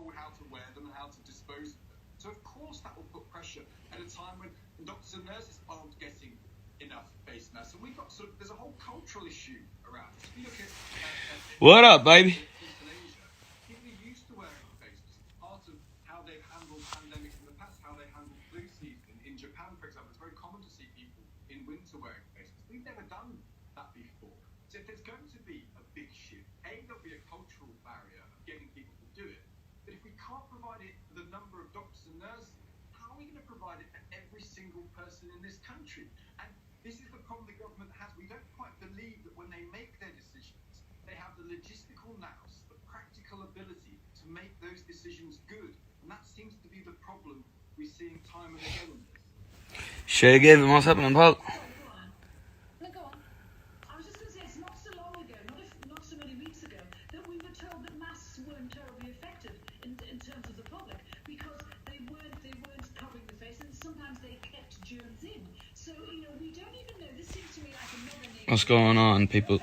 told how to wear them and how to dispose of them. So of course that will put pressure at a time when doctors and nurses aren't getting enough face masks. And we've got there's a whole cultural issue around this. If you look at what up, baby? People are used to wearing face masks. It's part of how they've handled pandemics in the past, how they handled flu season. In Japan, for example, it's very common to see people in winter wearing face masks. We've never done that before. So if there's going to be a big shift, there'll be a cultural barrier of getting people to do it. But if we can't provide it for the number of doctors and nurses, how are we going to provide it for every single person in this country? And this is the problem the government has. We don't quite believe that when they make their decisions, they have the logistical nous, the practical ability to make those decisions good. And that seems to be the problem we're seeing time and again in this. Shay gave him what's happening, Paul? No, go on. I was just going to say, it's not so long ago, not so many weeks ago, that we were told that masks weren't terribly effective in terms of the public because they weren't covering the face, and sometimes they kept germs in. So, we don't even know. This seems to me like another name. What's going on, people?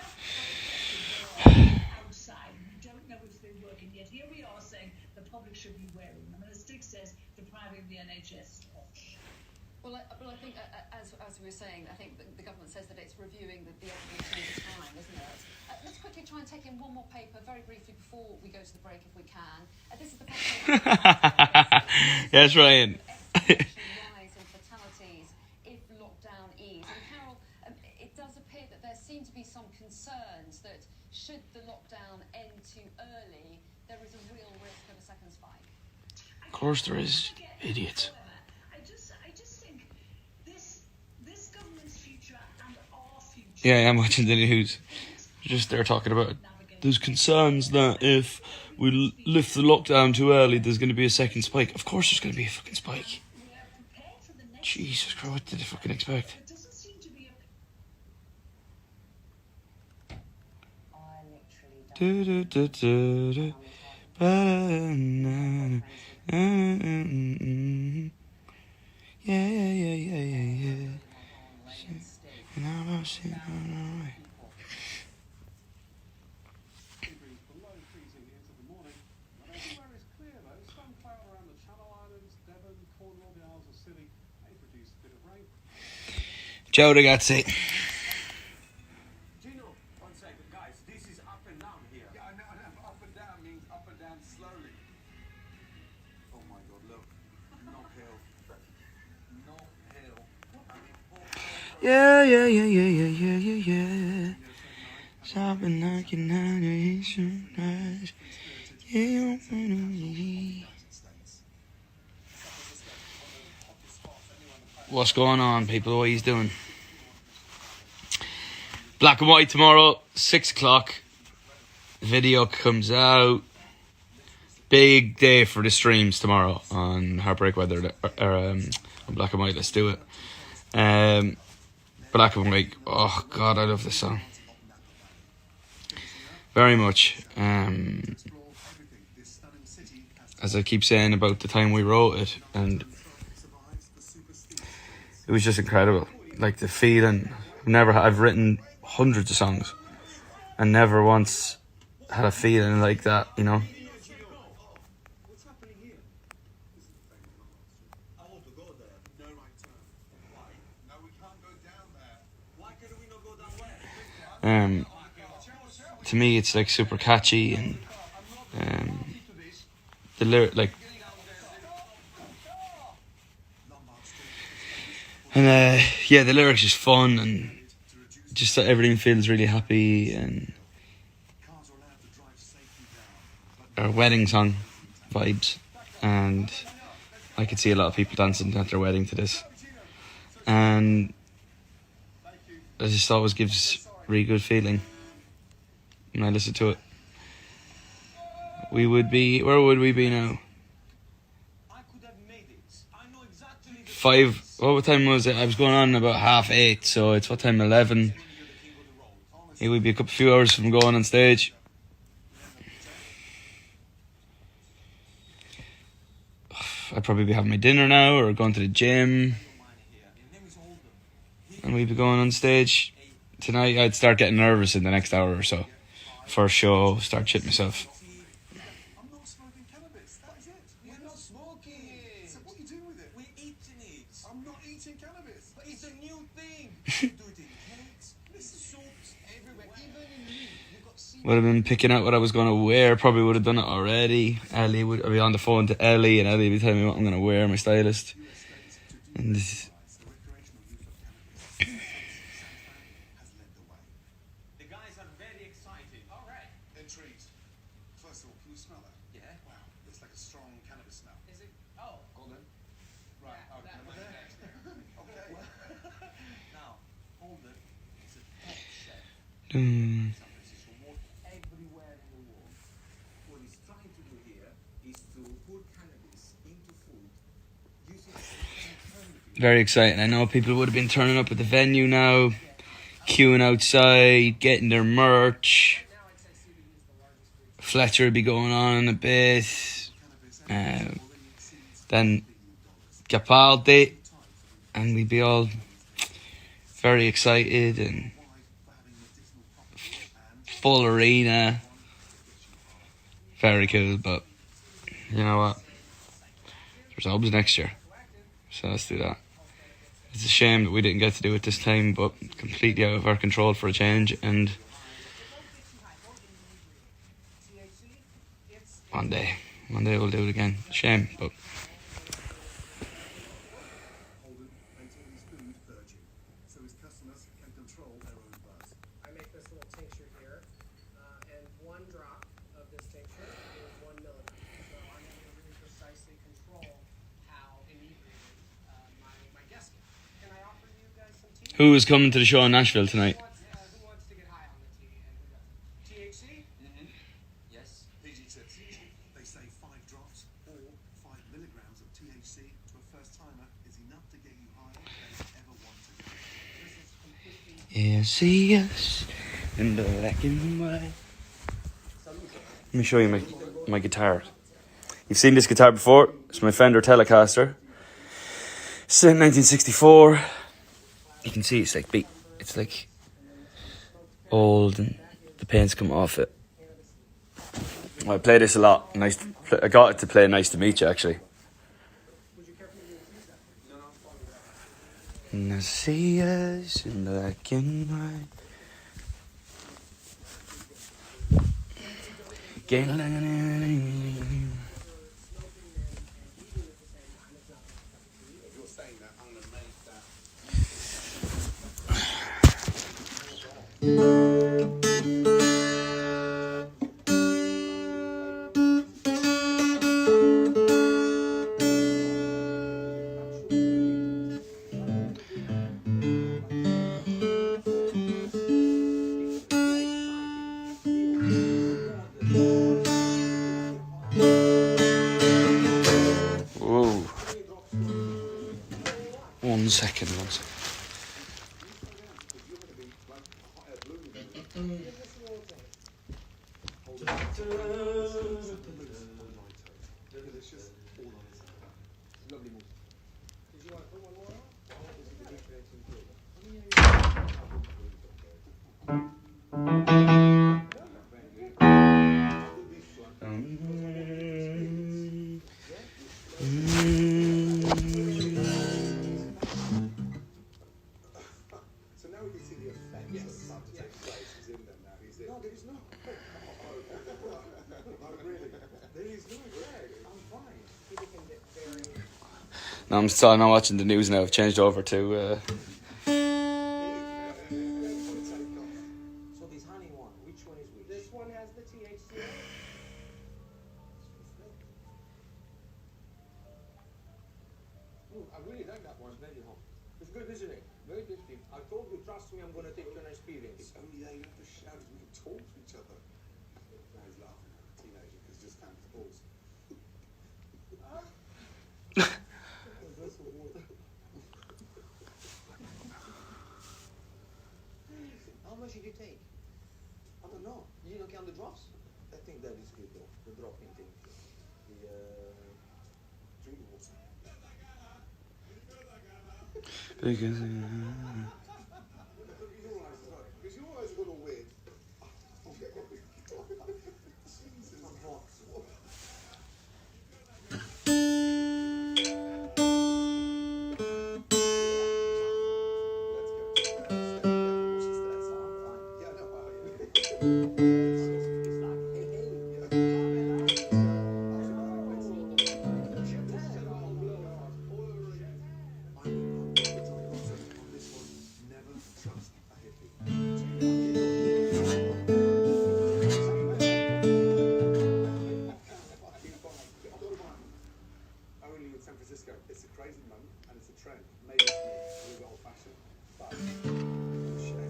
Outside, we don't know if they're working yet. Here we are saying the public should be wearing them, and as Dick says, depriving the NHS of. Well, I think, as we were saying, I think the government says that it's reviewing the evolution of time, isn't it? Let's quickly try and take in one more paper very briefly before we go to the break, if we can. This is the paper. Yes, Ryan. Rise in fatalities if lockdown ease. And Carol, it does appear that there seem to be some concerns that should the lockdown end too early, there is a real risk of a second spike. Of course there is, idiots. Yeah, I'm watching the news. Just they're talking about there's concerns that if we lift the lockdown too early, there's going to be a second spike. Of course there's going to be a fucking spike. Jesus Christ, what did they fucking expect? Yeah. Joe, ragazzi. Gino, one second, guys. This is up and down here. Yeah, I know. Up and down means up and down slowly. Oh my God, look. No hill. No hill. Yeah. Something like an animation. What's going on, people? What are you doing? Black and white tomorrow, 6 o'clock. Video comes out. Big day for the streams tomorrow on Heartbreak Weather on Black and White. Let's do it. Black and White. Oh God, I love this song very much. As I keep saying about the time we wrote it, and it was just incredible. Like the feeling. I've written hundreds of songs and never once had a feeling like that, you know. To me, it's like super catchy, and the lyric, like, and the lyrics is fun, and just that everything feels really happy, and our wedding song vibes, and I could see a lot of people dancing at their wedding to this, and it just always gives a really good feeling when I listen to it. Where would we be now? 5, what time was it? I was going on about 8:30, so it's what time, 11? It would be a few hours from going on stage. I'd probably be having my dinner now, or going to the gym, and we'd be going on stage. Tonight I'd start getting nervous in the next hour or so. First show, start shitting myself. I'm not smoking it. So what are you doing with it? We're eating it. I'm not eating cannabis. But it's a new thing. You do it in cakes, in soups, everywhere. Even in meat. You got seafood. Would have been picking out what I was going to wear. Probably would have done it already. Ellie would I'd be on the phone to Ellie, and Ellie would be telling me what I'm going to wear. My stylist. And this, The recreational use of cannabis has led the way. The guys are very excited. All right. Intrigued. First of all, can you smell that? Yeah. Wow, it's like a strong cannabis smell. Is it? Oh. Golden. Right. Okay. That was next. Okay. Now, Holden is a top chef. mm, San Francisco work everywhere in the world. What he's trying to do here is to put cannabis into food using an alternative. very exciting. I know people would have been turning up at the venue now, queuing outside, getting their merch. Fletcher would be going on in a bit. Then Capaldi, and we'd be all very excited and full arena. Very cool, but you know what? There's Obs next year, so let's do that. It's a shame that we didn't get to do it this time, but completely out of our control for a change. And one day we'll do it again. Shame, but Holden maintains food virgin, so his customers can control their own buzz. I make this little tincture here, and 1 drop of this tincture is 1 milligram. So I'm able to really precisely control how inebriated my guests get. Can I offer you guys some tea? who is coming to the show in Nashville tonight? Who wants to get high on the tea and who doesn't? THC? Yes. PG tips. They say 5 drops or 5 milligrams of THC to a first timer is enough to get you higher than you ever want to get. This is completely Yeah, see us in the black and white. Let me show you my guitar. You've seen this guitar before. It's my Fender Telecaster. It's in 1964. You can see it's like beat. It's like old and the paint's come off it. I play this a lot. I got it to play Nice to Meet You, actually. And I see us in black and white. If you're saying that, I'm going to make that. Whoa. One second. Delicious. All on its own. Lovely move. Did you want to put one more on? So now we can see the effect that's about to take place. He's in them now. He's in. No, there is no. Not really. There is no Greg. I'm fine. People can get very... No, I'm not watching the news now. I've changed over to. So this honey one, which one is which? This one has the THC. I really like that one. Very hot. It's good, isn't it? Very tasty. I told you, trust me, I'm going to take you on an experience. It's only that you have to shout as we can talk to each other. Now he's laughing at a teenager because just found his balls. How much did you take? I don't know. You didn't count the drops? I think that is good though. The dropping thing. Drink the water. Because your eyes are a little weird. Jesus. I'm hot. San Francisco. It's a crazy moment and it's a trend. Maybe it's me, a little bit old-fashioned, but I'm a chef,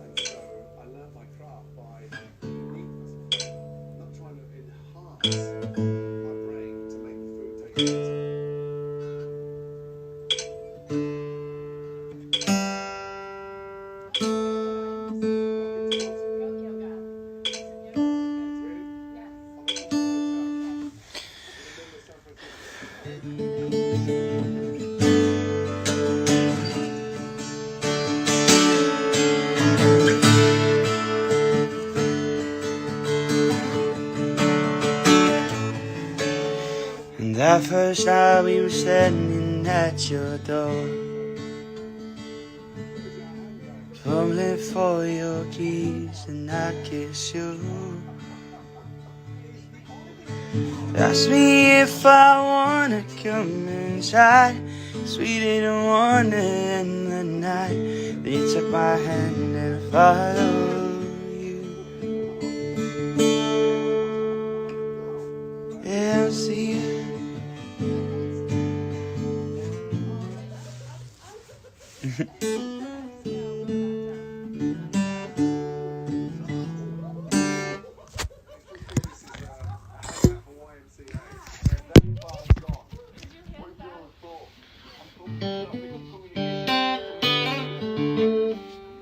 and so I learned my craft by uniqueness, not trying to enhance my brain to make the food taste better. And that first night we were standing at your door, fumbling for your keys, and I kiss you. Ask me if I wanna come inside, 'cause we didn't wanna end the night. Then you took my hand and I followed you. Yeah, I'll see you.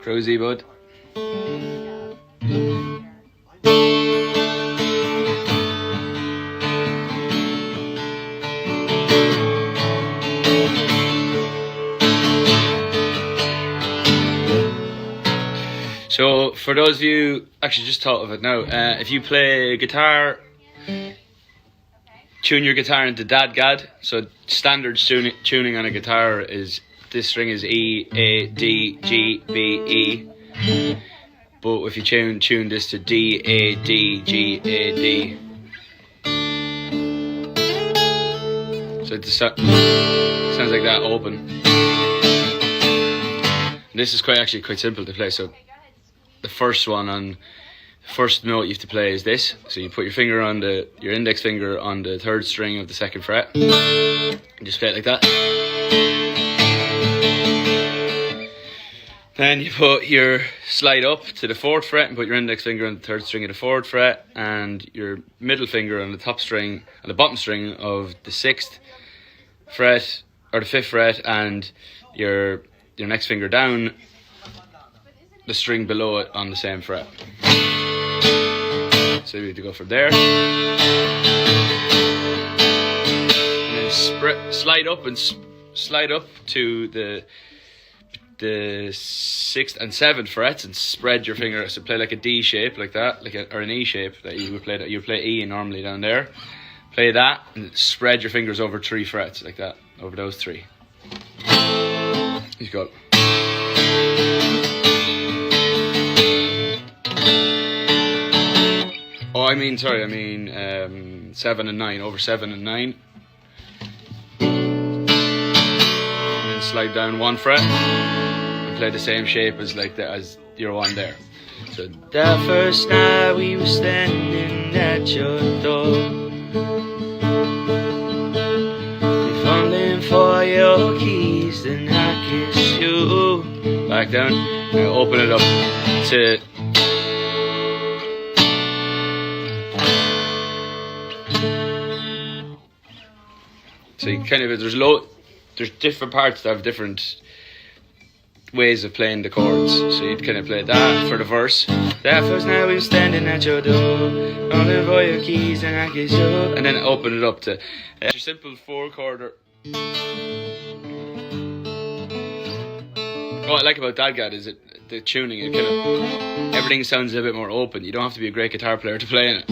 Cruisy, bud. So, for those of you, actually just thought of it now, if you play guitar, tune your guitar into dadgad. So standard tuning on a guitar is, this string is E, A, D, G, B, E. But if you tune this to D, A, D, G, A, D. So it sounds like that open. And this is actually quite simple to play. So the first one on first note you have to play is this. So you put your finger on your index finger on the 3rd string of the 2nd fret. And just play it like that. Then you put your slide up to the 4th fret and put your index finger on the 3rd string of the 4th fret, and your middle finger on the top string, on the bottom string of the 6th fret or the 5th fret, and your next finger down the string below it on the same fret. So you need to go from there, and then slide up to the 6th and 7th frets and spread your finger. So play like a D shape, like that, or an E shape that you would play. That you play E normally down there. Play that and spread your fingers over 3 frets like that, over those 3. He's got. Oh, I mean 7 and 9, over 7 and 9. And then slide down 1 fret and play the same shape as as your one there. So that first night we were standing at your door, fumbling for your keys, then I kiss you. Back down, and open it up to. So you kind of, there's different parts that have different ways of playing the chords. So you'd kind of play that for the verse. That first night we were standing at your door, calling for your keys and I kiss you. And then open it up to a simple 4-chorder. What I like about dadgad is the tuning. It kind of, everything sounds a bit more open. You don't have to be a great guitar player to play in it.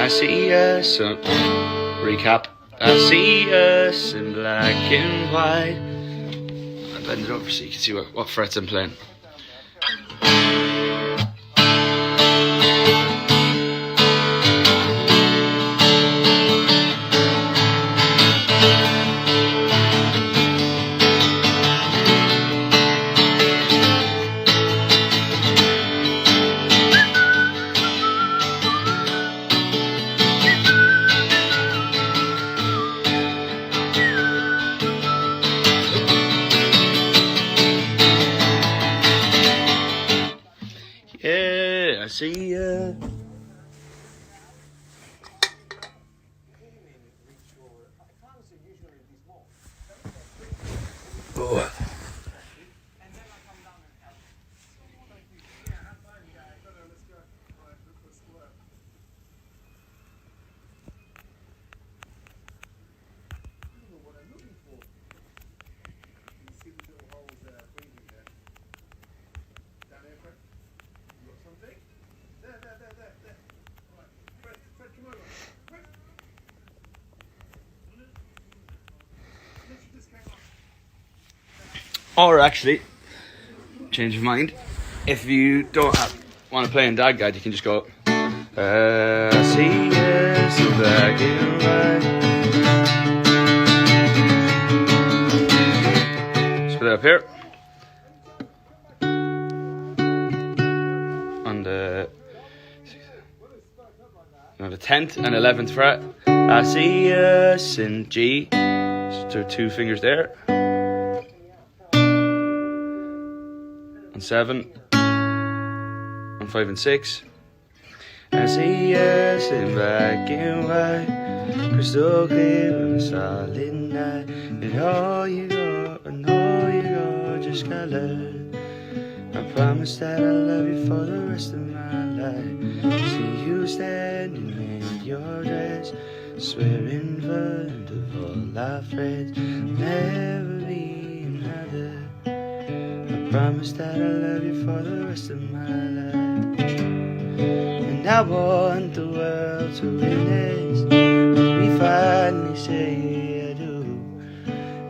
I see us. Recap. I see us in black and white. I bend it over so you can see what frets I'm playing. Yeah, I see ya. Oh. Or actually, change of mind. If you don't want to play in Dad Guide, you can just go. I see us in black and white. Just put it up here. On the 10th and 11th fret. I see us in G. So there are 2 fingers there. On 7, on 5 and 6. I see us in black and white, crystal clear and solid night. And all you got, and all you got, just color. I promise that I'll love you for the rest of my life. See you standing in your dress, swearing front of all our friends, never be another. Promise that I'll love you for the rest of my life. And I want the world to witness when we finally say I do.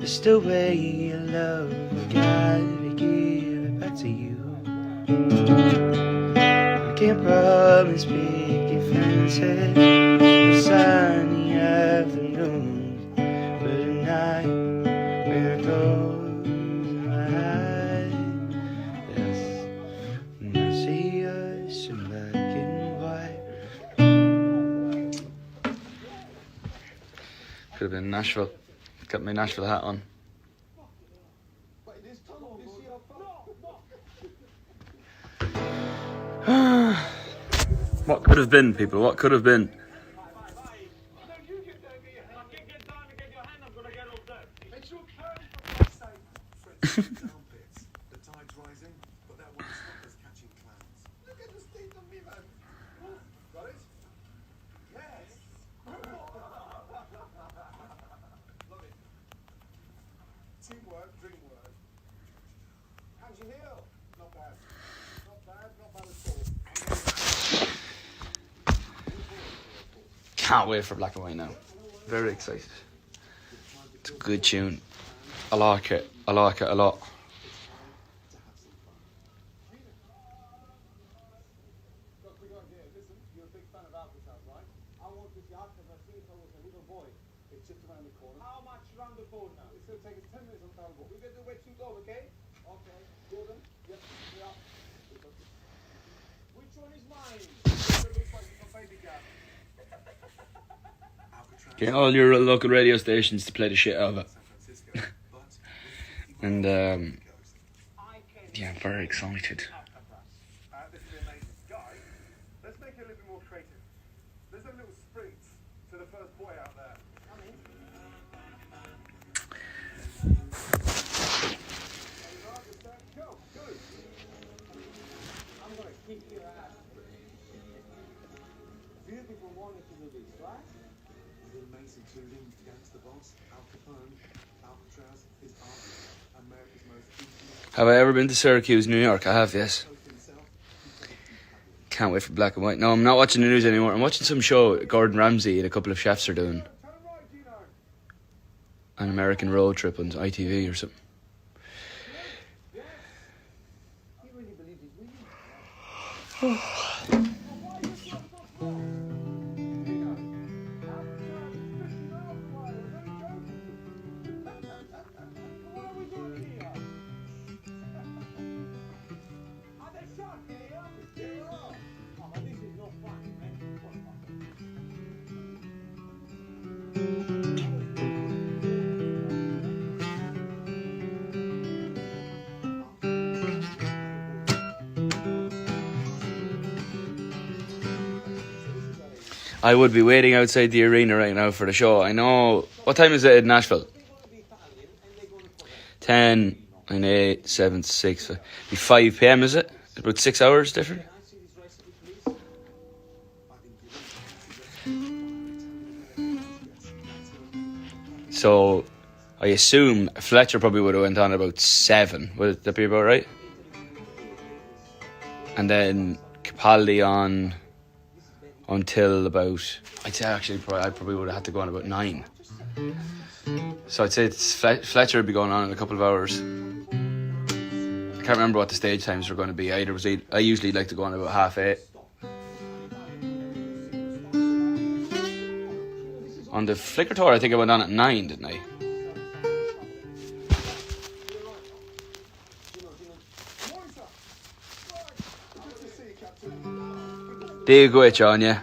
It's the way you love, I gotta give it back to you. I can't promise big fancy or sunny afternoons, but tonight when I close my eyes, I see us in black and white. Could have been Nashville. Got my Nashville hat on. What could have been, people? What could have been? Teamwork, dream work. How'd you heal? Not bad. Not bad at all. Can't wait for Black and White now. Very excited. It's a good tune. I like it. I like it a lot. Listen, you're a big fan of Alcatraz, right? I want this yacht because I think I was a little boy. It's just around the corner. How much around the boat now? It's going to take us 10 minutes on travel. We're going to do way too low, okay? Okay. Jordan? Yep. Yeah. Which one is mine? It looks like it's my baby cat. Get all your local radio stations to play the shit out of it. And yeah, I'm very excited. This is an amazing guy. Let's make it a little bit more creative. Let's have a little sprint to the first boy out there. Go, good. I'm gonna kick your ass. Few people wanted to do this, right? The amazing tuning against the boss, Al Capone, Alcatraz is America's most Have I ever been to Syracuse, New York? I have, yes. Can't wait for Black and White. No, I'm not watching the news anymore. I'm watching some show Gordon Ramsay and a couple of chefs are doing. An American road trip on ITV or something. I would be waiting outside the arena right now for the show. I know. What time is it in Nashville? 10, 9, 8, 7, 6. It'll be 5 p.m, is it? About 6 hours different? So, I assume Fletcher probably would have went on about 7. Would that be about right? And then Capaldi on until about... I'd say actually I probably would have had to go on about 9. So I'd say Fletcher would be going on in a couple of hours. I can't remember what the stage times were going to be either. I usually like to go on about 7:30. On the Flickr tour, I think I went on at 9, didn't I? There you go, John, yeah.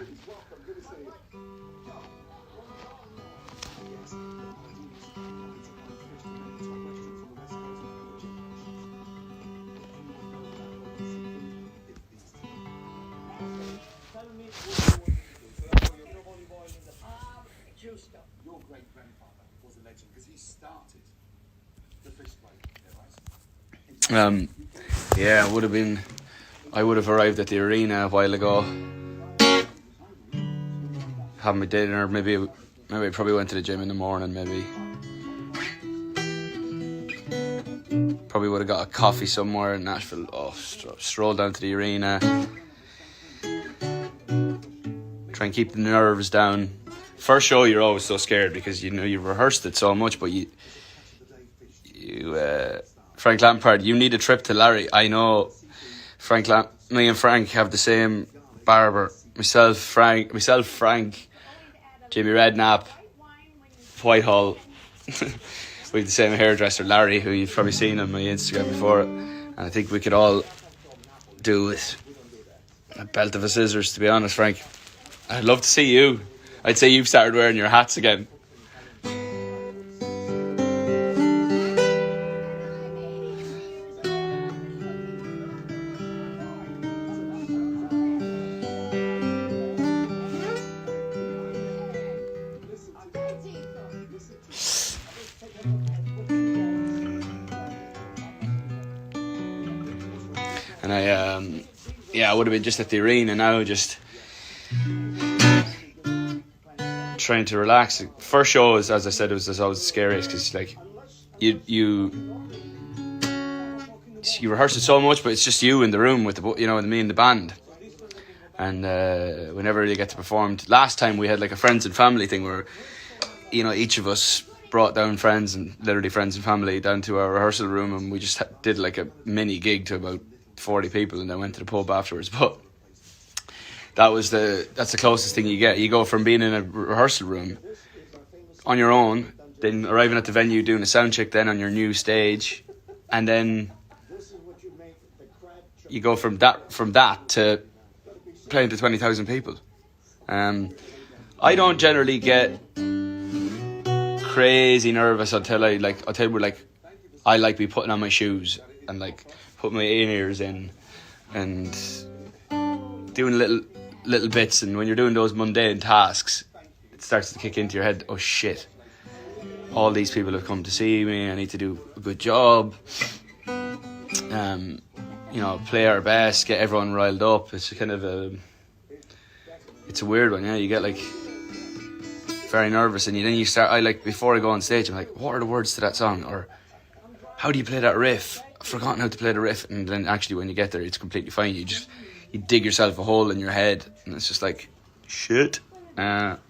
Your great grandfather was a legend because he started the fish play. Yeah, I would have arrived at the arena a while ago. Had my dinner, maybe I probably went to the gym in the morning, maybe. Probably would have got a coffee somewhere in Nashville. Oh, stroll down to the arena. Try and keep the nerves down. First show, you're always so scared because you know you've rehearsed it so much, but Frank Lampard, you need a trip to Larry. I know me and Frank have the same barber. Myself, Frank, Jimmy Redknapp, Whitehall. We have the same hairdresser, Larry, who you've probably seen on my Instagram before. And I think we could all do with a belt of a scissors, to be honest, Frank. I'd love to see you. I'd say you've started wearing your hats again. And I would have been just at the arena now, just trying to relax. First show, as I said, was always the scariest because like you rehearse it so much, but it's just you in the room with me and the band. And whenever you get to perform, last time we had like a friends and family thing where each of us brought down friends and family down to our rehearsal room, and we just did like a mini gig to about 40 people, and then went to the pub afterwards. But that's the closest thing you get. You go from being in a rehearsal room on your own, then arriving at the venue, doing a sound check, then on your new stage, and then you go from that to playing to 20,000 people. I don't generally get crazy nervous until I like be putting on my shoes and like put my in-ears in and doing little bits, and when you're doing those mundane tasks, it starts to kick into your head, oh shit, all these people have come to see me, I need to do a good job, play our best, get everyone riled up. It's kind of it's a weird one, yeah. You get like very nervous, and then you start, before I go on stage, I'm like, what are the words to that song, or how do you play that riff? I've forgotten how to play the riff. And then actually when you get there, it's completely fine. You you dig yourself a hole in your head, and it's just like shit. But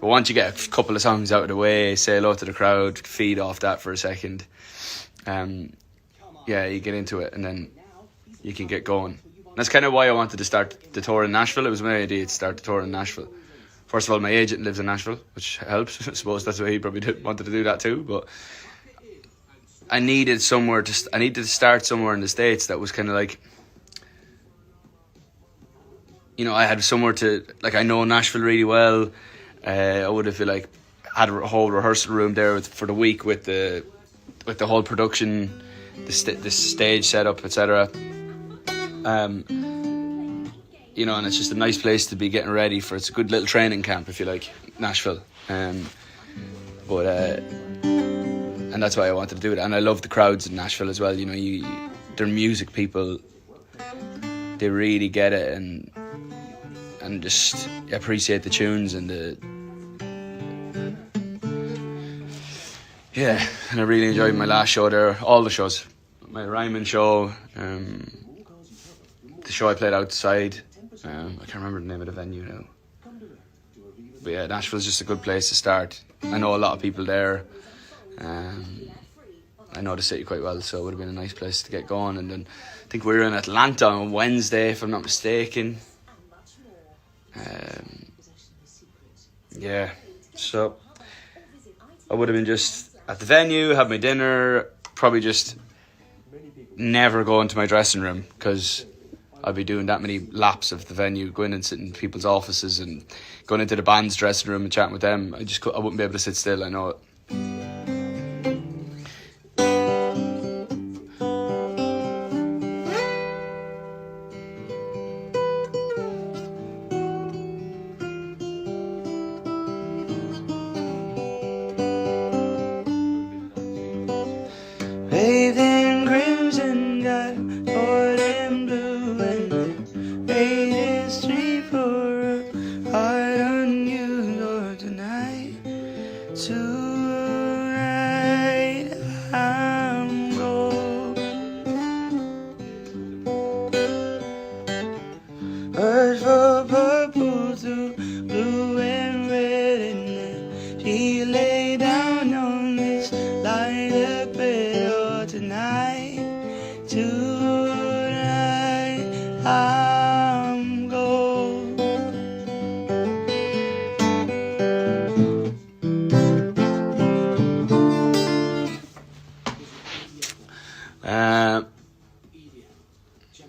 once you get a couple of songs out of the way, say hello to the crowd, feed off that for a second, yeah, you get into it, and then you can get going. And that's kind of why I wanted to start the tour in Nashville. It was my idea to start the tour in Nashville. First of all, my agent lives in Nashville, which helps. I suppose that's why he probably wanted to do that too. But I needed to start somewhere in the States that was kind of like, you know, I had somewhere to, like, I know Nashville really well. I would have had a whole rehearsal room there for the week with the whole production, the stage setup, etc. You know, and it's just a nice place to be getting ready for. It's a good little training camp, if you like, Nashville. And that's why I wanted to do it. And I love the crowds in Nashville as well. You know, they're music people. They really get it and just appreciate the tunes and yeah. And I really enjoyed my last show there. All the shows, my Ryman show, the show I played outside. I can't remember the name of the venue now. But yeah, Nashville's just a good place to start. I know a lot of people there. I know the city quite well, so it would have been a nice place to get going. And then I think we were in Atlanta on Wednesday, if I'm not mistaken. Yeah, so I would have been just at the venue, have my dinner, probably just never go into my dressing room because I'd be doing that many laps of the venue, going and sitting in people's offices and going into the band's dressing room and chatting with them. I wouldn't be able to sit still, I know it. Bathed in crimson, got more than blue, and made history for a heart unusual tonight. Tonight I'm going. Birds for purple to blue and red, and then she lay down on this lilac bed. Tonight I'm gold.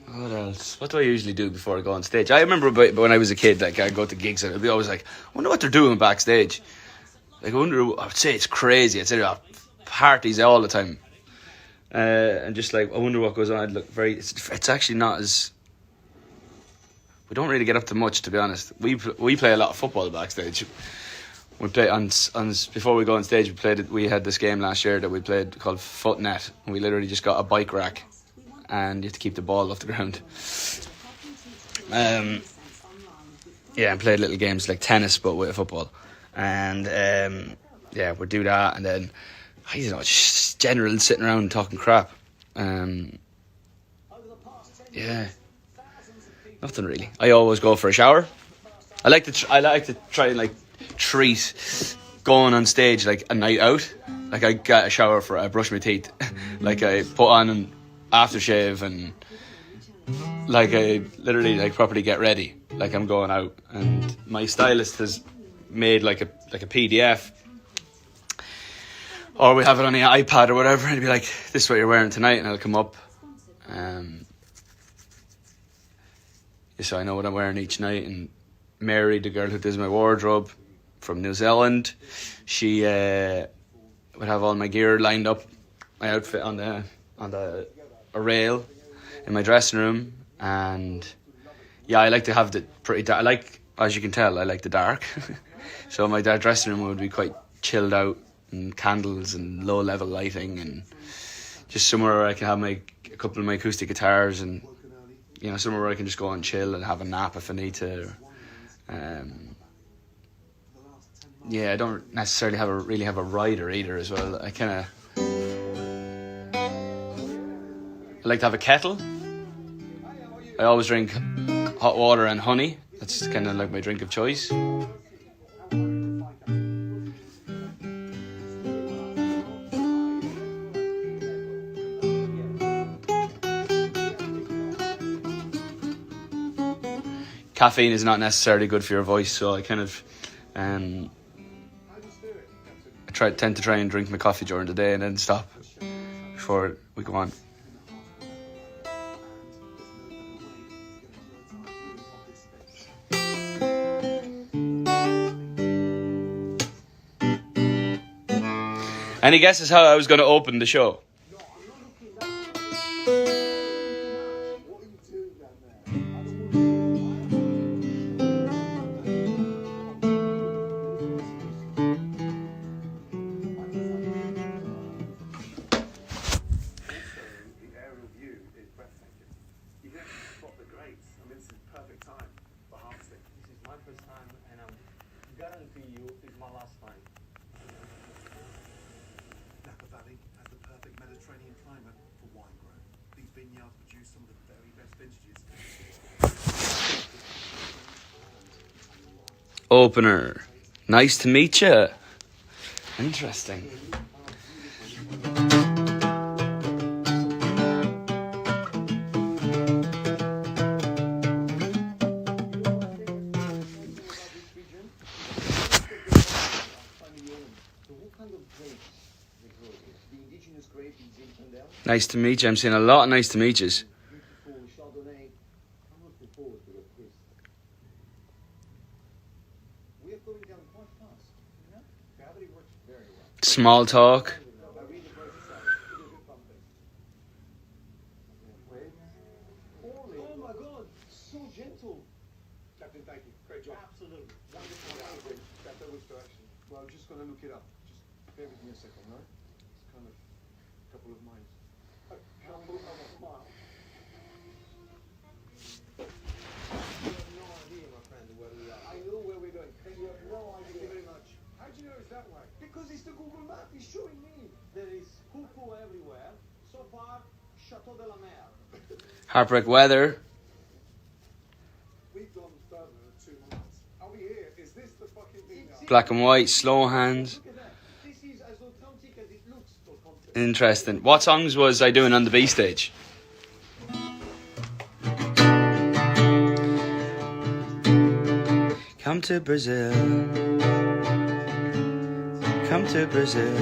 What else? What do I usually do before I go on stage? I remember when I was a kid, like I'd go to gigs and I'd be always like, I wonder what they're doing backstage. Like I would say it's crazy. I'd say there are parties all the time. And just like I wonder what goes on. I'd look it's actually not as, we don't really get up to much, to be honest. We play a lot of football backstage. We play on before we go on stage. We had this game last year that we played called Footnet, and we literally just got a bike rack, and you have to keep the ball off the ground. Yeah, and played little games like tennis but with football, and yeah, we'd do that, and then you know, just general sitting around talking crap. Yeah, nothing really. I always go for a shower. I like to try and like treat going on stage like a night out. Like I get a shower I brush my teeth, like I put on an aftershave, and like I literally like properly get ready, like I'm going out. And my stylist has made like a PDF. Or we have it on the iPad or whatever, and it'd be like, this is what you're wearing tonight, and I'll come up. So I know what I'm wearing each night. And Mary, the girl who does my wardrobe from New Zealand, she would have all my gear lined up, my outfit on a rail in my dressing room. And yeah, I like to have the pretty dark. I like, as you can tell, I like the dark. So my dressing room would be quite chilled out, and candles and low level lighting, and just somewhere where I can have a couple of my acoustic guitars, and you know, somewhere where I can just go and chill and have a nap if I need to. Yeah, I don't necessarily really have a rider either as well. I like to have a kettle. I always drink hot water and honey. That's kind of like my drink of choice. Caffeine is not necessarily good for your voice, so I kind of tend to try and drink my coffee during the day and then stop before we go on. Any guesses how I was going to open the show? Opener. Nice to meet you. Interesting. Nice to meet you. I'm seeing a lot of nice to meet yous. Small talk. Oh my God, so gentle. Captain, thank you. Great job. Absolutely. Wonderful language. Captain, which direction? Well, I'm just going to look it up. Just bear with me a second, right? It's kind of a couple of minds. Humble of a smile. You have no idea, my friend, where we are. I know where we're going. You have no idea. Thank you very much. How do you know it's that way? Because it's the Google map. It's showing me. There is cuckoo everywhere. So far, Chateau de la Mer. Heartbreak weather. We've gone further than 2 miles. Are we here? Is this the fucking thing now? Black and white, slow hands. Look at that. This is as authentic as it looks for context. Interesting. What songs was I doing on the B stage? Come to Brazil. Come to Brazil.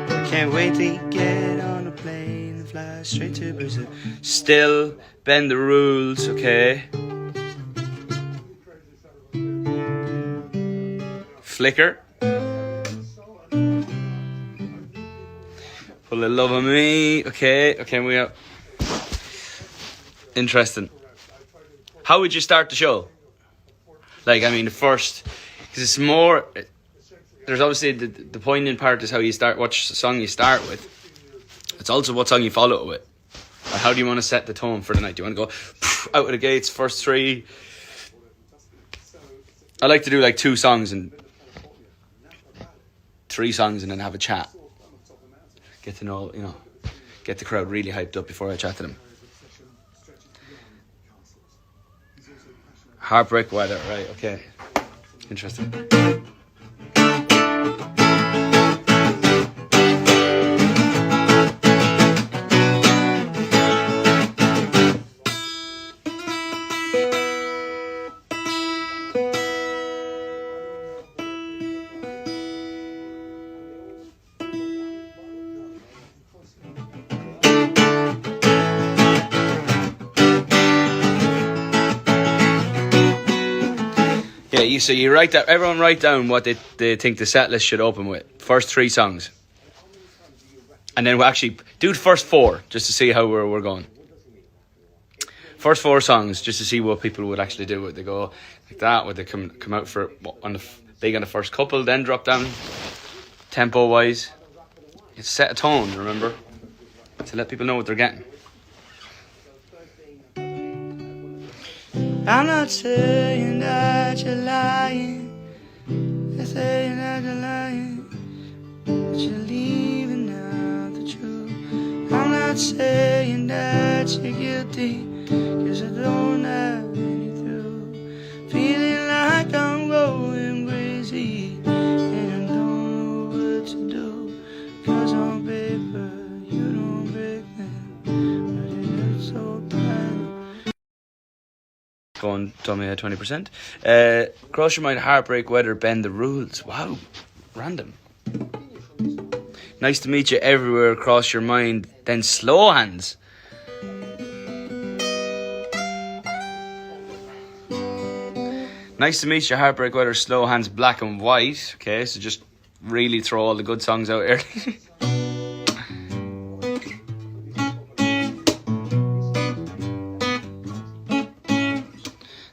I can't wait to get on a plane and fly straight to Brazil. Still bend the rules, okay? Flicker. Put a little love on me. Okay, we are. Interesting. How would you start the show? Like, I mean, the first, because it's more. There's obviously the poignant part is how you start, what song you start with. It's also what song you follow it with. Or how do you want to set the tone for the night? Do you want to go out of the gates, first three? I like to do like 2 songs and 3 songs and then have a chat. Get to know, get the crowd really hyped up before I chat to them. Heartbreak weather, right, okay. Interesting. Yeah, so you write that. Everyone write down what they think the set list should open with. First 3 songs, and then we'll actually do the first 4 just to see how we're going. First 4 songs just to see what people would actually do. Would they go like that? Would they come out for on the first couple, then drop down tempo wise? It's set a tone, remember, to let people know what they're getting. I'm not saying that you're lying. I'm saying that you're lying. But you're leaving out the truth. I'm not not saying that you're guilty, 'cause I don't have any through. Feeling like I'm going crazy, and I don't know what to do. 'Cause on paper you don't break me, but it hurts so bad. Going dummy at 20%. Cross your mind, heartbreak, weather, bend the rules. Wow, random. Nice to meet you everywhere, cross your mind, then slow hands. Nice to meet you, heartbreak, weather, slow hands, black and white. Okay, so just really throw all the good songs out early.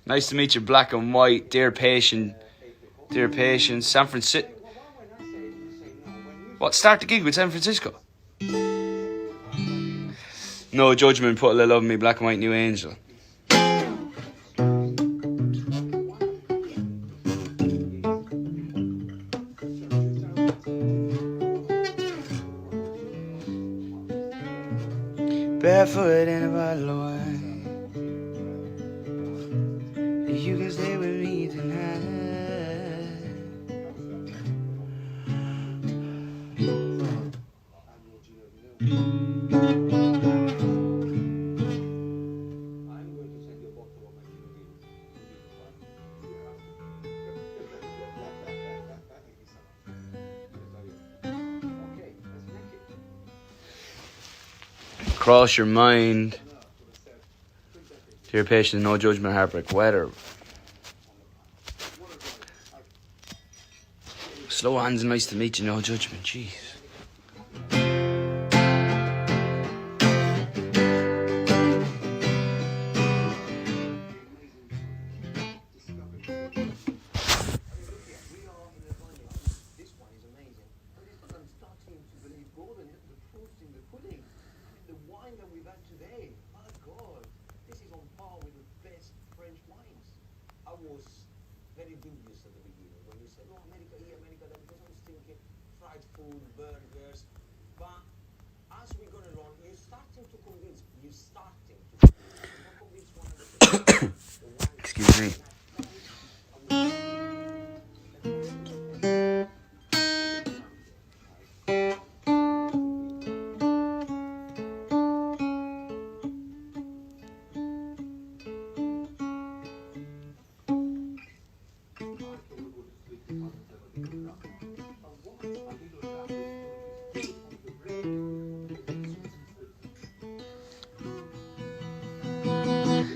Nice to meet you, black and white, dear patient, San Francisco. What, start the gig with San Francisco? No judgment, put a little love in me, black and white, new angel. Barefoot in a bottle of wine. You can stay with me tonight. Cross your mind. Dear patient, no judgment, heartbreak, weather. Slow hands, nice to meet you, no judgment, jeez. This one is amazing. But I'm starting to believe golden, the proof in the pudding. The wine that we've had today, my God, this is on par with the best French wines. I was very dubious at the beginning when you said, no, America here, America there, because I was thinking fried food, burgers. But as we're going along, you're starting to convince me. I'm not convinced 100%. Excuse me.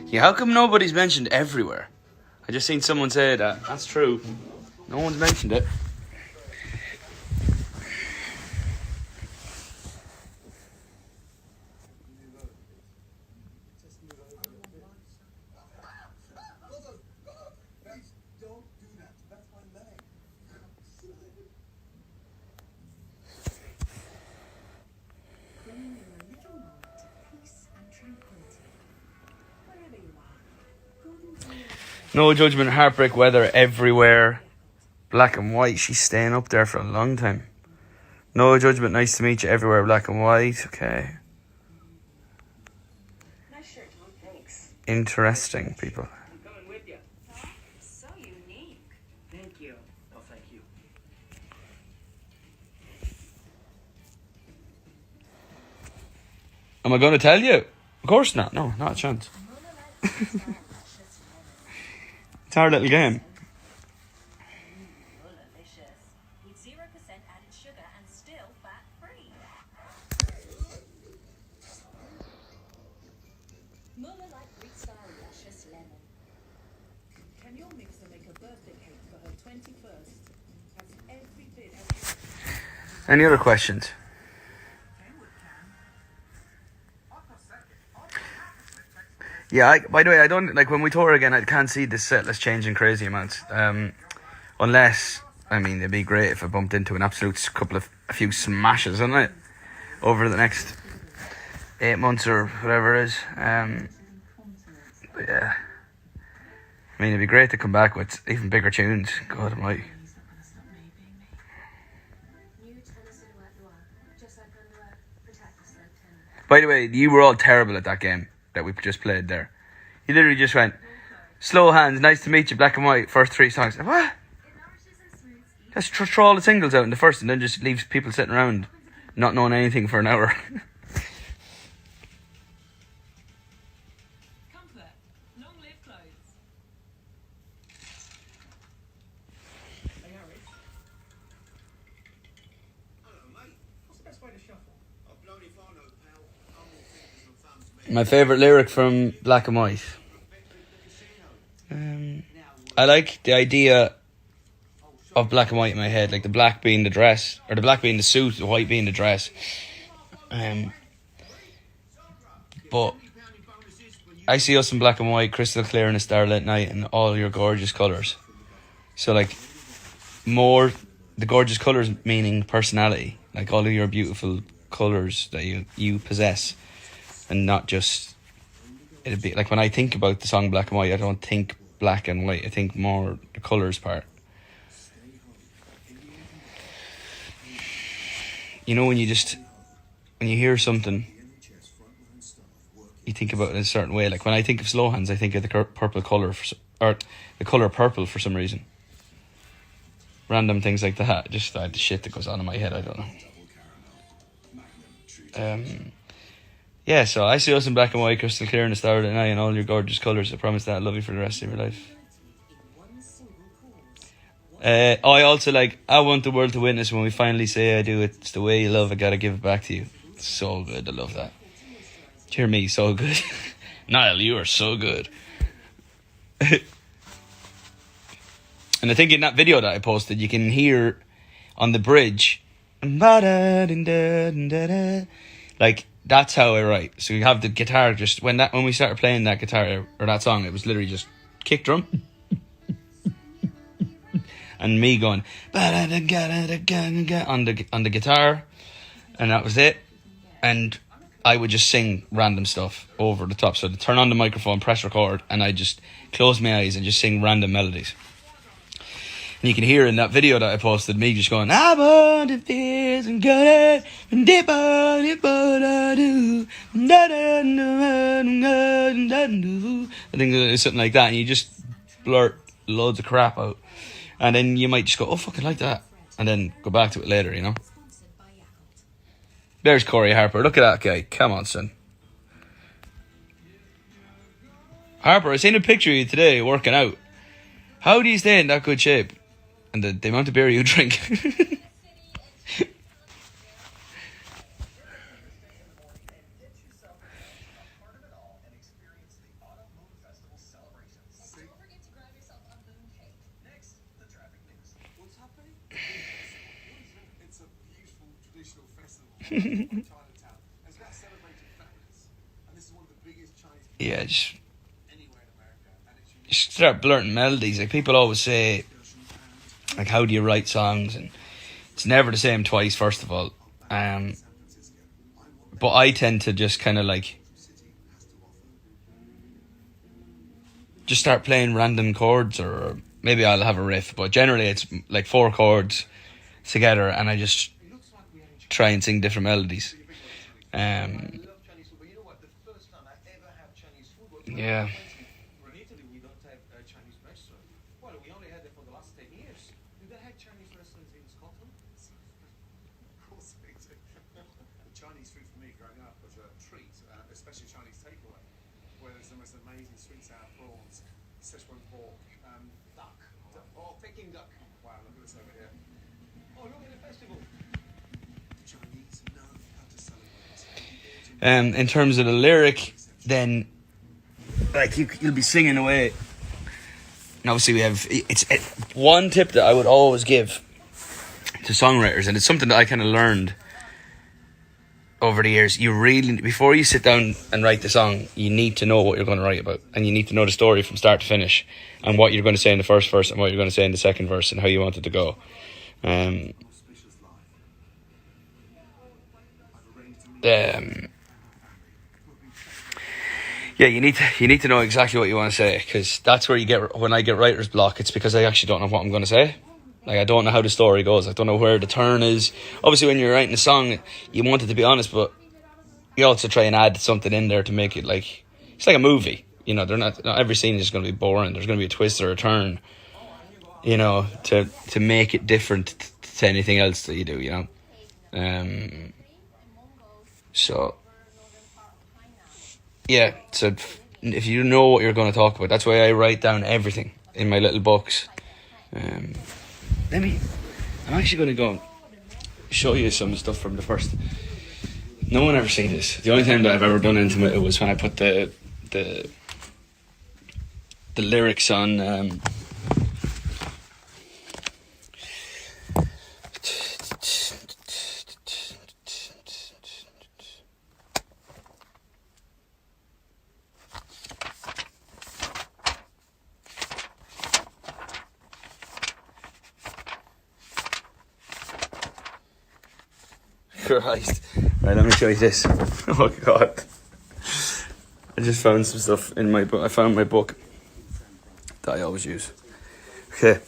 Yeah, how come nobody's mentioned everywhere? I just seen someone say that. That's true. No one's mentioned it. Don't do that. That's my leg. Bringing you a little more to peace and tranquility. Wherever you are, golden dew. No judgment, heartbreak, weather, everywhere. Black and white. She's staying up there for a long time. No judgment, nice to meet you, everywhere. Black and white. Okay. Nice shirt, Tom. Thanks. Interesting, people. I'm coming with you. So unique. Thank you. Oh, thank you. Am I going to tell you? Of course not. No, not a chance. It's our little game. Delicious. With 0% added sugar and still fat-free. Mona like Greek style luscious lemon. Can your mixer make a birthday cake for her 21st? Has every bit as Any other questions? Yeah, by the way, I don't, like, when we tour again, I can't see this set list changing crazy amounts. Unless, I mean, it'd be great if I bumped into an absolute a few smashes, isn't it? Over the next 8 months or whatever it is. But yeah. I mean, it'd be great to come back with even bigger tunes. God almighty. By the way, you were all terrible at that game that we just played there. You literally just went, slow hands, nice to meet you, black and white, first 3 songs. What? Just throw all the singles out in the first and then just leave people sitting around not knowing anything for an hour. Comfort. Long live clothes. Hey, Harry. Hello, mate. What's the best way to shuffle? I bloody if I know, pal. I'm more fingers and thumbs, man. My favourite lyric from Black and White. I like the idea of black and white in my head, like the black being the dress, or the black being the suit, the white being the dress. But I see us in black and white, crystal clear in a starlit night, and all your gorgeous colours. So like, more the gorgeous colours meaning personality, like all of your beautiful colours that you possess, and not just, it'd be like when I think about the song Black and White, I don't think black and white, I think more the colours part. You know, when you hear something, you think about it in a certain way. Like when I think of Slow Hands, I think of the purple colour, or the colour purple for some reason. Random things like that. Just the shit that goes on in my head, I don't know. Yeah, so I see us in black and white, crystal clear in the starlit night, and all your gorgeous colours. I promise that I'll love you for the rest of your life. I also like, I want the world to witness when we finally say I do it. It's the way you love, I gotta give it back to you. It's so good, I love that. Hear me, so good. Niall, you are so good. And I think in that video that I posted, you can hear on the bridge, like, that's how I write. So you have the guitar just, when we started playing that guitar, or that song, it was literally just kick drum. And me going on the guitar, and that was it. And I would just sing random stuff over the top. So to turn on the microphone, press record, and I just close my eyes and just sing random melodies. And you can hear in that video that I posted me just going, I want the fears and got it, and dip on it, but I do. I think it's something like that, and you just blurt loads of crap out. And then you might just go, oh, fucking like that. And then go back to it later, you know. There's Corey Harper. Look at that guy. Come on, son. Harper, I seen a picture of you today working out. How do you stay in that good shape? And the amount of beer you drink. It's a beautiful traditional festival in Chinatown. It's about celebrating families, and this is one of the biggest Chinese Yeah, just anywhere in America. And it's unique. just start blurting melodies. Like people always say, like, how do you write songs? And it's never the same twice, first of all. But I tend to just kind of like just start playing random chords, or maybe I'll have a riff, but generally it's like 4 chords together, and I just try and sing different melodies. I love Chinese food, but you know what? The first time I ever had Chinese food was when Yeah. we're in Italy. We don't have a Chinese restaurant. Well, we only had it for the last 10 years. Do they have Chinese restaurants in Scotland? Of course they do. The Chinese food for me growing up was a treat, especially Chinese takeaway, where there's the most amazing sweet sour prawns, Szechuan pork, duck. Oh, Peking duck. Wow, look at this over here. Oh, look at the festival. The Chinese know how to celebrate. In terms of the lyric, then like you'll be singing away. And obviously we have one tip that I would always give to songwriters, and it's something that I kind of learned over the years. You really, before you sit down and write the song, you need to know what you're going to write about, and you need to know the story from start to finish, and what you're going to say in the first verse and what you're going to say in the second verse, and how you want it to go. Yeah, you need to know exactly what you want to say, because that's where when I get writer's block, it's because I actually don't know what I'm going to say. Like, I don't know how the story goes. I don't know where the turn is. Obviously, when you're writing a song, you want it to be honest, but you also try and add something in there to make it like it's like a movie. You know, not every scene is going to be boring. There's going to be a twist or a turn. You know, to make it different to anything else that you do. You know, so yeah. So if you know what you're going to talk about, that's why I write down everything in my little books. I'm actually going to go and show you some stuff from the first. No one ever seen this. The only time that I've ever done intimate was when I put the lyrics on. Christ. Right, let me show you this. Oh God. I just found some stuff in my book. I found my book that I always use. Okay.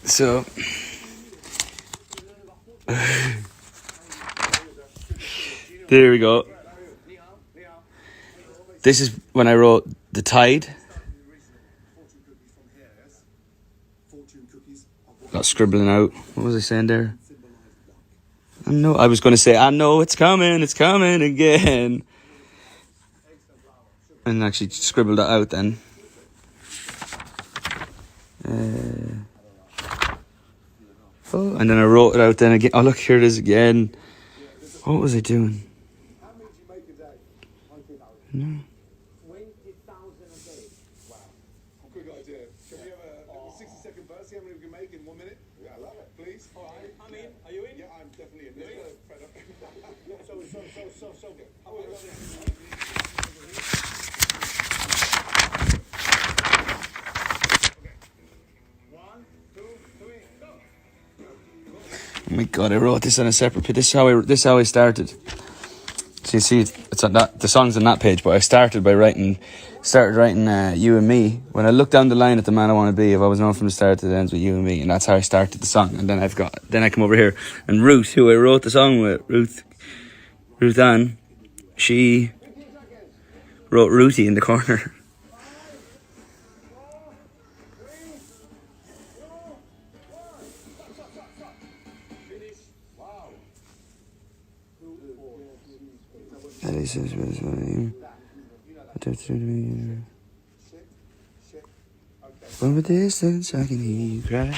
So there we go. This is when I wrote The Tide. Got scribbling out. What was I saying there? I was going to say, I know it's coming again. And actually scribbled that out then. And then I wrote it out then again. Oh, look, here it is again. What was I doing? No. 20,000 a day. Wow. Quick idea. Can we have a 60-second verse? See how many we can make in 1 minute? Yeah, I love it. Please. All right. I'm in. Are you in? Yeah, I'm definitely in. Let's go, Fred. So good. How are we going? Oh my God, I wrote this on a separate page. This is how I started. So you see, it's on that. The song's on that page, but I started writing "You and Me." When I look down the line at the man I want to be, if I was known from the start to the end with "You and Me," and that's how I started the song. And then I come over here, and Ruth, who I wrote the song with, Ruth Ann, she wrote Ruthie in the corner. From a distance, I can hear you cry.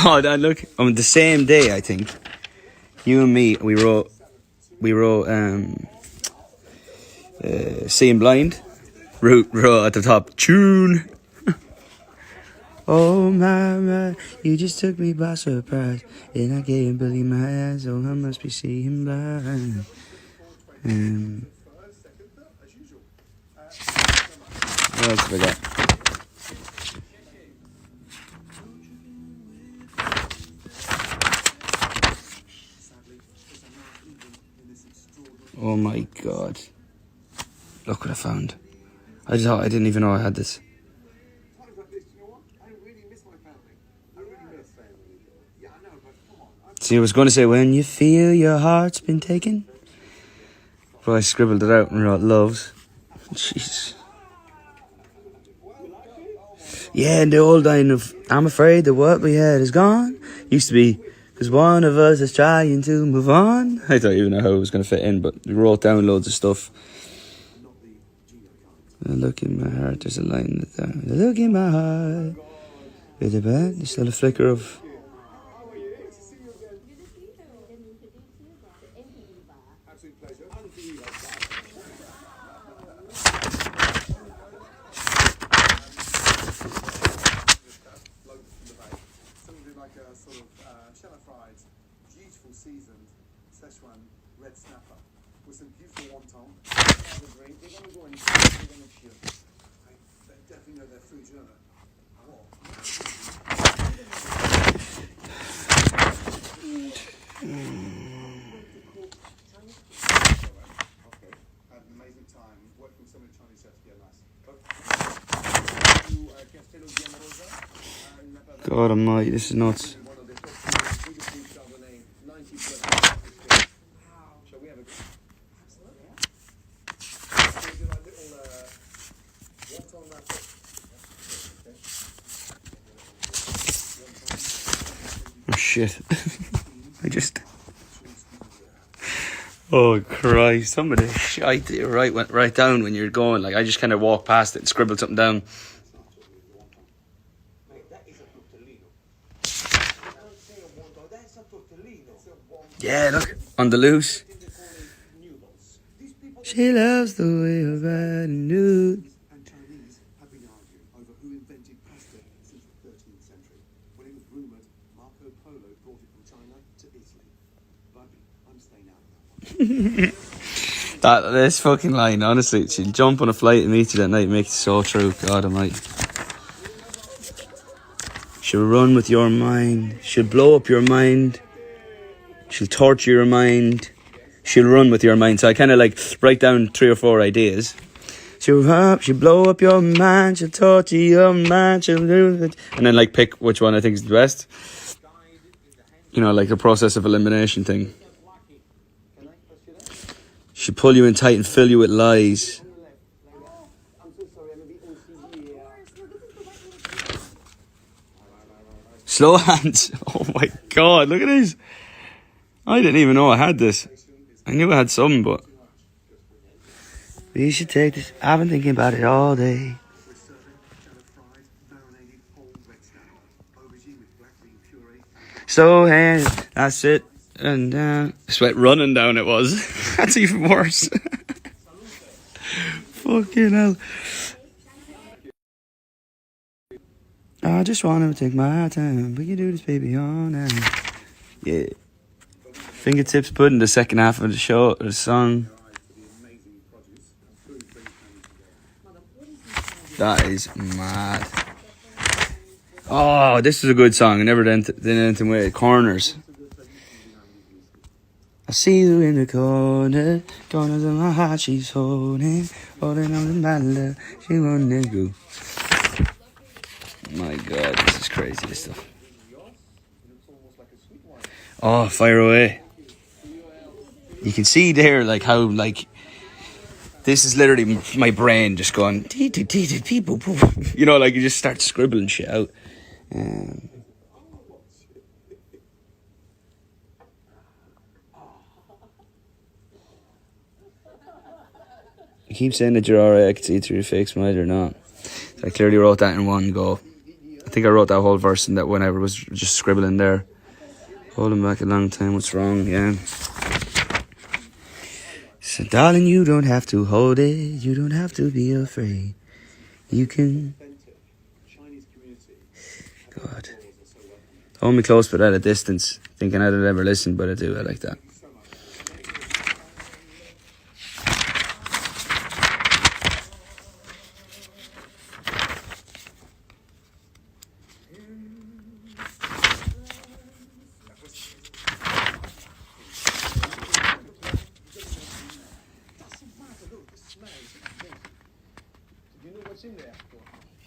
Oh, look! On the same day, I think. You and Me, we wrote Seeing Blind. Wrote at the top, tune. Oh my, you just took me by surprise, and I can't believe my eyes. Oh, I must be seeing blind. What else have I got? Oh my God! Look what I found. I didn't even know I had this. See, I was going to say, when you feel your heart's been taken. But I scribbled it out and wrote loves. Jeez. Yeah, and the old line of, I'm afraid that what we had is gone. Used to be, because one of us is trying to move on. I don't even know how it was going to fit in, but we wrote down loads of stuff. Look in my heart, there's a line that look in my heart. With a bad, there's still a flicker of. Seasoned Szechuan red snapper with some beautiful wonton. They're going to go and they're going to cheer. They definitely know their food, you know. Had an amazing time working with so many Chinese chefs. Yeah, nice. God almighty, this is nuts. shit. I just... Oh, Christ. Some of the shite that you went right down when you're going. Like, I just kind of walked past it and scribbled something down. Yeah, look. On the loose. She loves the way of riding nude. And Chinese have been arguing over who invented pasta since the 13th century, when it was rumoured Marco Polo brought it from China to Italy. But I'm staying out of that one. This fucking line, honestly, she'll jump on a flight and meet you that night and make it so true. God almighty. She'll run with your mind. She'll blow up your mind. She'll torture your mind. She'll run with your mind. So I kind of like write down 3 or 4 ideas. She'll blow up your mind. She'll torture your mind. She'll do it. And then like pick which one I think is the best. You know, like the process of elimination thing. She'll pull you in tight and fill you with lies. Slow hands. Oh my God, look at this. I didn't even know I had this. I knew I had some, but... We should take this. I've been thinking about it all day. So, hey, that's it. And sweat running down it was. That's even worse. Fucking hell. I just want to take my time. We can do this, baby, all night. Yeah. Fingertips pudding, the second half of the show, the song. That is mad. Oh, this is a good song. I never did anything with it. Corners. I see you in the corners of my heart she's holding on to my love, she wanna go. My God, this is crazy, this stuff. Oh, fire away. You can see there, like, how, like, this is literally my brain just going, you know, like, you just start scribbling shit out. You keep saying that you're alright, I can see through your fake smile or not. So I clearly wrote that in one go. I think I wrote that whole verse in that when I was just scribbling there. Holding back a long time, what's wrong, yeah. So darling, you don't have to hold it, you don't have to be afraid. You can... God. Hold me close but at a distance. Thinking I'd never listen, but I do, I like that.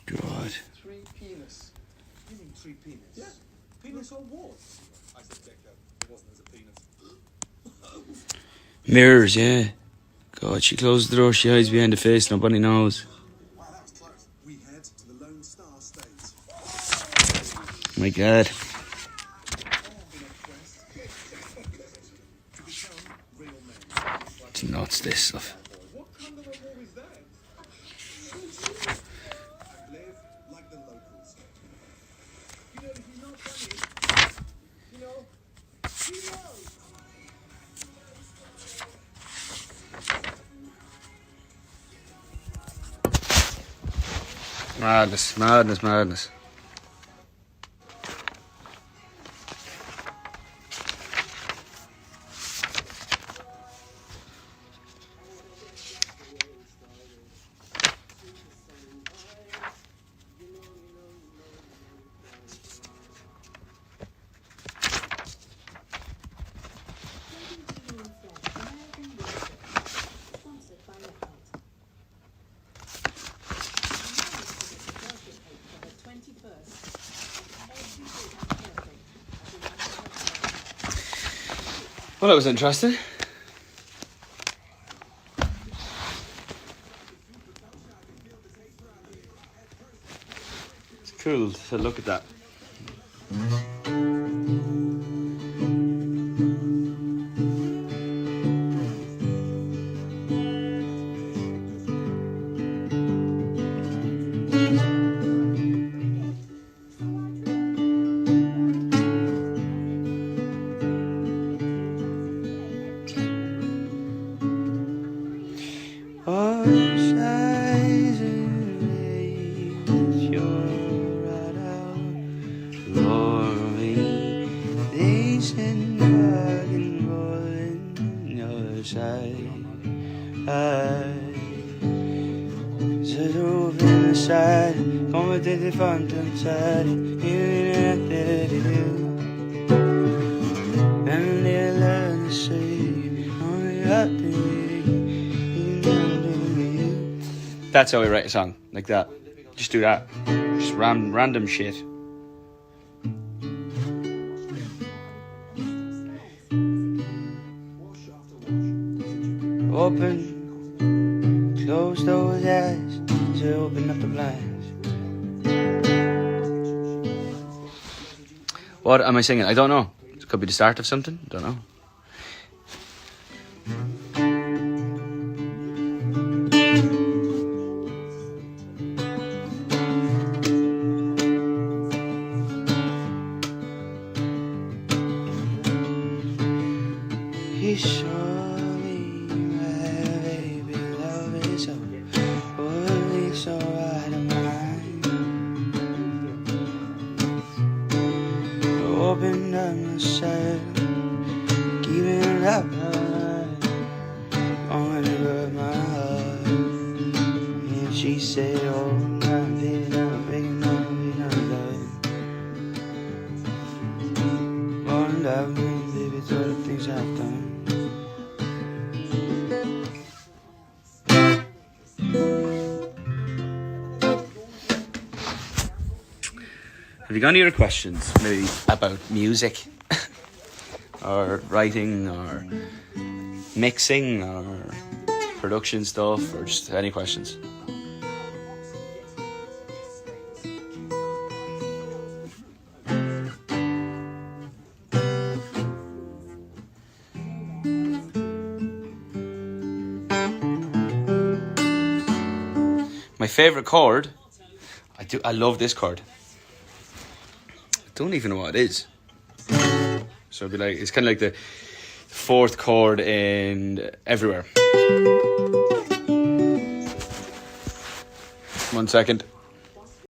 God. 3 penis. You mean 3 penis? Yeah. Penis on what? I said Decker. It wasn't as a penis. Mirrors, yeah. God, she closes the door, she hides behind the face, nobody knows. Wow, that was close. We head to the Lone Star State. My God. It's nuts, this stuff. What kind of a war is that? And live like the locals. You know, if he's not funny, you know, he knows. Madness, madness, madness. Well, that was interesting. It's cool to look at that. all sides and waves, you're right out, roaring, they send rock and rolling, your side, just open the side, come to the front and side, and they learn to say, only up to you. That's how we write a song, like that. Just do that. Just random shit. Open, close those eyes, to open up the blinds. What am I singing? I don't know. It could be the start of something. Don't know. He saw me, my baby, love is so, only so out of mine. Opened up myself, keeping it up, on it my heart. And she said, oh, my baby, not big enough, we not love. Won't love me, baby, through the things I've done. Have you got any other questions, maybe about music, or writing, or mixing, or production stuff, or just any questions? My favourite chord, I love this chord. Don't even know what it is. So it'd be like, it's kind of like the fourth chord in Everywhere. 1 second.